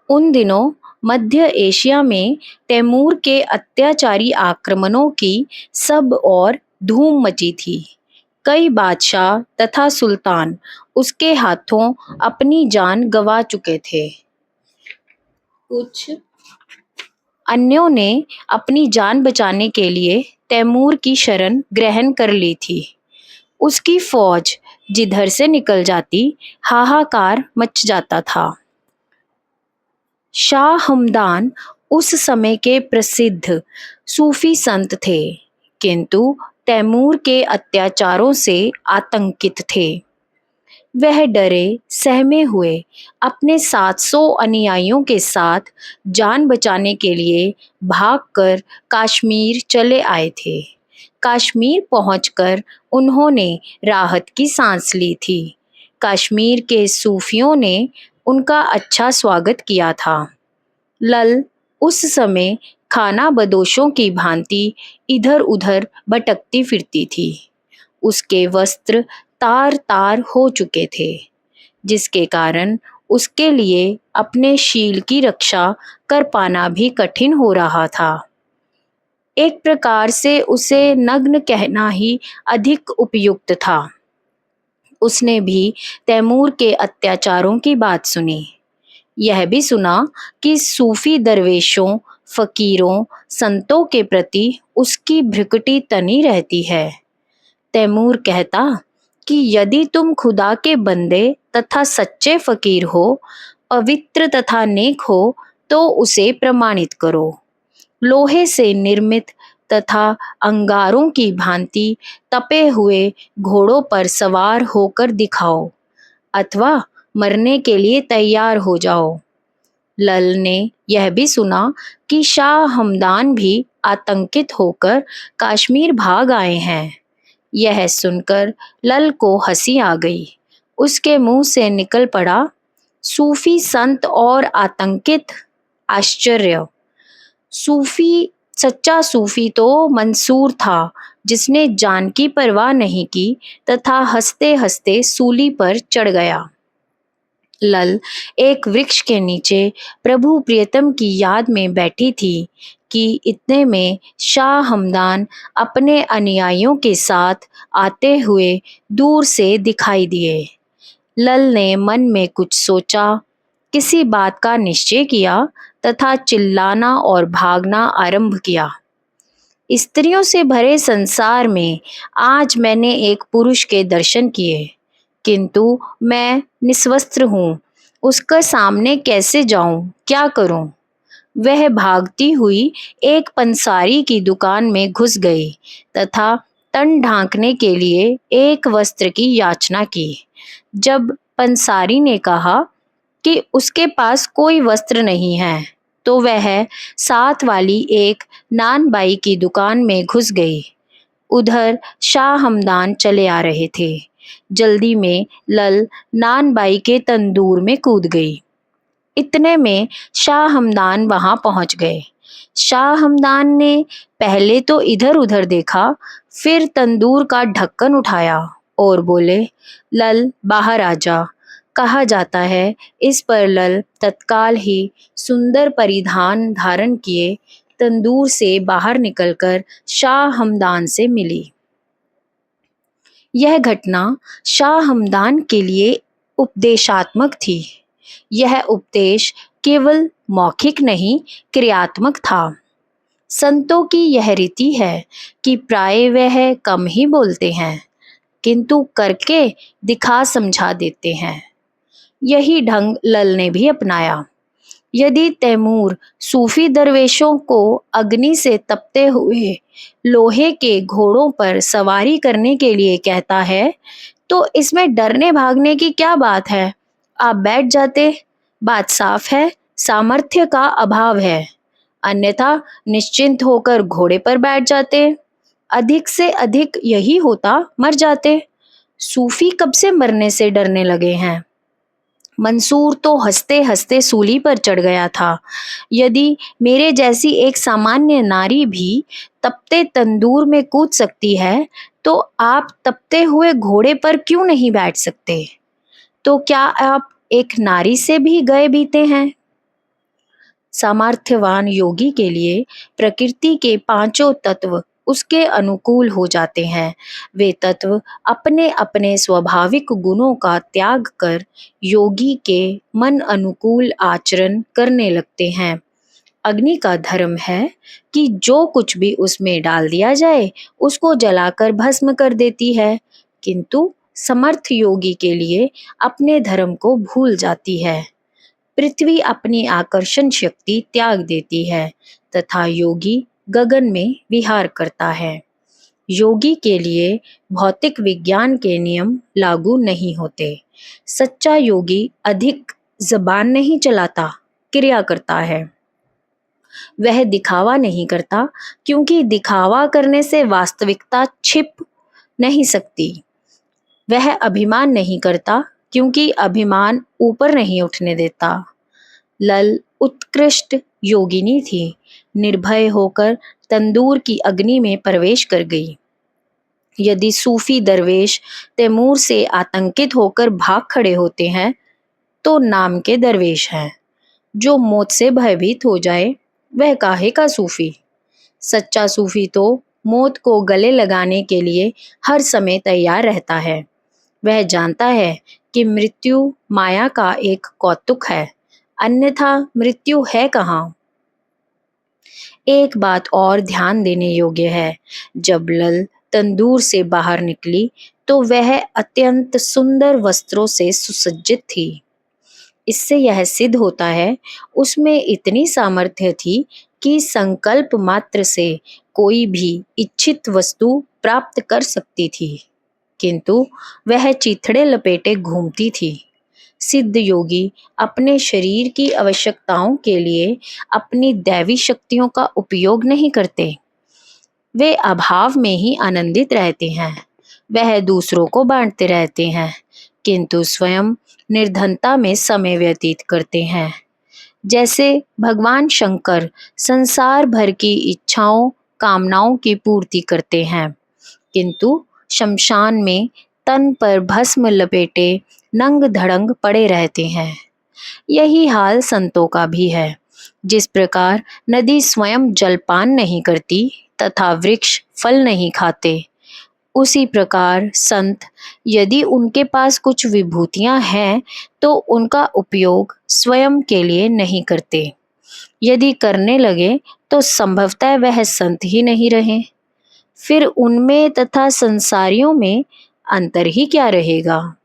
उन दिनों मध्य एशिया में तैमूर के अत्याचारी आक्रमणों की सब और धूम मची थी। कई बादशाह तथा सुल्तान उसके हाथों अपनी जान गंवा चुके थे। कुछ अन्यों ने अपनी जान बचाने के लिए तैमूर की शरण ग्रहण कर ली थी। उसकी फौज जिधर से निकल जाती, हाहाकार मच जाता था। शाह हमदान उस समय के प्रसिद्ध सूफी संत थे, किंतु तैमूर के अत्याचारों से आतंकित थे। वह डरे सहमे हुए अपने 700 अनुयायियों के साथ जान बचाने के लिए भागकर कश्मीर चले आए थे। कश्मीर पहुंचकर उन्होंने राहत की सांस ली थी। कश्मीर के सूफियों ने उनका अच्छा स्वागत किया था। लल उस समय खाना बदोशों की भांति इधर उधर भटकती फिरती थी। उसके वस्त्र तार तार हो चुके थे, जिसके कारण उसके लिए अपने शील की रक्षा कर पाना भी कठिन हो रहा था। एक प्रकार से उसे नग्न कहना ही अधिक उपयुक्त था। उसने भी तैमूर के अत्याचारों की बात सुनी। यह भी सुना कि सूफी दरवेशों, फकीरों, संतों के प्रति उसकी भ्रुकुटी तनी रहती है। तैमूर कहता कि यदि तुम खुदा के बंदे तथा सच्चे फकीर हो, पवित्र तथा नेक हो, तो उसे प्रमाणित करो। लोहे से निर्मित तथा अंगारों की भांति तपे हुए घोड़ों पर सवार होकर दिखाओ, अथवा मरने के लिए तैयार हो जाओ। लल ने यह भी सुना कि शाह हमदान भी आतंकित होकर कश्मीर भाग आए हैं। यह सुनकर लल को हंसी आ गई। उसके मुंह से निकल पड़ा, सूफी संत और आतंकित, आश्चर्य। सूफी, सच्चा सूफी तो मंसूर था, जिसने जान की परवाह नहीं की तथा हंसते हंसते सूली पर चढ़ गया। लल एक वृक्ष के नीचे प्रभु प्रियतम की याद में बैठी थी कि इतने में शाह हमदान अपने अनुयायियों के साथ आते हुए दूर से दिखाई दिए। लल ने मन में कुछ सोचा, किसी बात का निश्चय किया तथा चिल्लाना और भागना आरंभ किया। स्त्रियों से भरे संसार में आज मैंने एक पुरुष के दर्शन किए, किंतु मैं निस्वस्त्र हूँ। उसके सामने कैसे जाऊं, क्या करूं? वह भागती हुई एक पंसारी की दुकान में घुस गई तथा तन ढांकने के लिए एक वस्त्र की याचना की। जब पंसारी ने कहा कि उसके पास कोई वस्त्र नहीं है, तो वह साथ वाली एक नानबाई की दुकान में घुस गई। उधर शाह हमदान चले आ रहे थे। जल्दी में लल नानबाई के तंदूर में कूद गई। इतने में शाह हमदान वहां पहुंच गए। शाह हमदान ने पहले तो इधर उधर देखा, फिर तंदूर का ढक्कन उठाया और बोले, लल बाहर आ जा। कहा जाता है इस पर लल तत्काल ही सुंदर परिधान धारण किए तंदूर से बाहर निकलकर शाह हमदान से मिली। यह घटना शाह हमदान के लिए उपदेशात्मक थी। यह उपदेश केवल मौखिक नहीं, क्रियात्मक था। संतों की यह रीति है कि प्राय वह कम ही बोलते हैं, किंतु करके दिखा समझा देते हैं। यही ढंग लल ने भी अपनाया। यदि तैमूर सूफी दरवेशों को अग्नि से तपते हुए लोहे के घोड़ों पर सवारी करने के लिए कहता है, तो इसमें डरने भागने की क्या बात है? आप बैठ जाते। बात साफ है, सामर्थ्य का अभाव है। अन्यथा निश्चिंत होकर घोड़े पर बैठ जाते। अधिक से अधिक यही होता, मर जाते। सूफी कब से मरने से डरने लगे हैं? मंसूर तो हंसते हंसते सूली पर चढ़ गया था। यदि मेरे जैसी एक सामान्य नारी भी तपते तंदूर में कूद सकती है, तो आप तपते हुए घोड़े पर क्यों नहीं बैठ सकते? तो क्या आप एक नारी से भी गए बीते हैं? सामर्थ्यवान योगी के लिए प्रकृति के पांचों तत्व उसके अनुकूल हो जाते हैं। वे तत्व अपने अपने स्वाभाविक गुणों का त्याग कर योगी के मन अनुकूल आचरण करने लगते हैं। अग्नि का धर्म है कि जो कुछ भी उसमें डाल दिया जाए उसको जलाकर भस्म कर देती है, किंतु समर्थ योगी के लिए अपने धर्म को भूल जाती है। पृथ्वी अपनी आकर्षण शक्ति त्याग देती है तथा योगी गगन में विहार करता है। योगी के लिए भौतिक विज्ञान के नियम लागू नहीं होते। सच्चा योगी अधिक जबान नहीं चलाता, क्रिया करता है। वह दिखावा नहीं करता, क्योंकि दिखावा करने से वास्तविकता छिप नहीं सकती। वह अभिमान नहीं करता, क्योंकि अभिमान ऊपर नहीं उठने देता। लल उत्कृष्ट योगिनी थी, निर्भय होकर तंदूर की अग्नि में प्रवेश कर गई। यदि सूफी दरवेश तैमूर से आतंकित होकर भाग खड़े होते हैं तो नाम के दरवेश हैं। जो मौत से भयभीत हो जाए वह काहे का सूफी। सच्चा सूफी तो मौत को गले लगाने के लिए हर समय तैयार रहता है। वह जानता है कि मृत्यु माया का एक कौतुक है, अन्यथा मृत्यु है कहाँ। एक बात और ध्यान देने योग्य है, जब लल तंदूर से बाहर निकली तो वह अत्यंत सुंदर वस्त्रों से सुसज्जित थी। इससे यह सिद्ध होता है उसमें इतनी सामर्थ्य थी कि संकल्प मात्र से कोई भी इच्छित वस्तु प्राप्त कर सकती थी, किंतु वह चिथड़े लपेटे घूमती थी। सिद्ध योगी अपने शरीर की आवश्यकताओं के लिए अपनी दैवी शक्तियों का उपयोग नहीं करते। वे अभाव में ही आनंदित रहते हैं। वह दूसरों को बांटते रहते हैं, किंतु स्वयं निर्धनता में समय व्यतीत करते हैं। जैसे भगवान शंकर संसार भर की इच्छाओं कामनाओं की पूर्ति करते हैं, किंतु शमशान में तन पर भस्म लपेटे नंग धड़ंग पड़े रहते हैं। यही हाल संतों का भी है। जिस प्रकार नदी स्वयं जलपान नहीं करती तथा वृक्ष फल नहीं खाते, उसी प्रकार संत यदि उनके पास कुछ विभूतियां हैं तो उनका उपयोग स्वयं के लिए नहीं करते। यदि करने लगे तो संभवतः वह संत ही नहीं रहे। फिर उनमें तथा संसारियों में अंतर ही क्या रहेगा।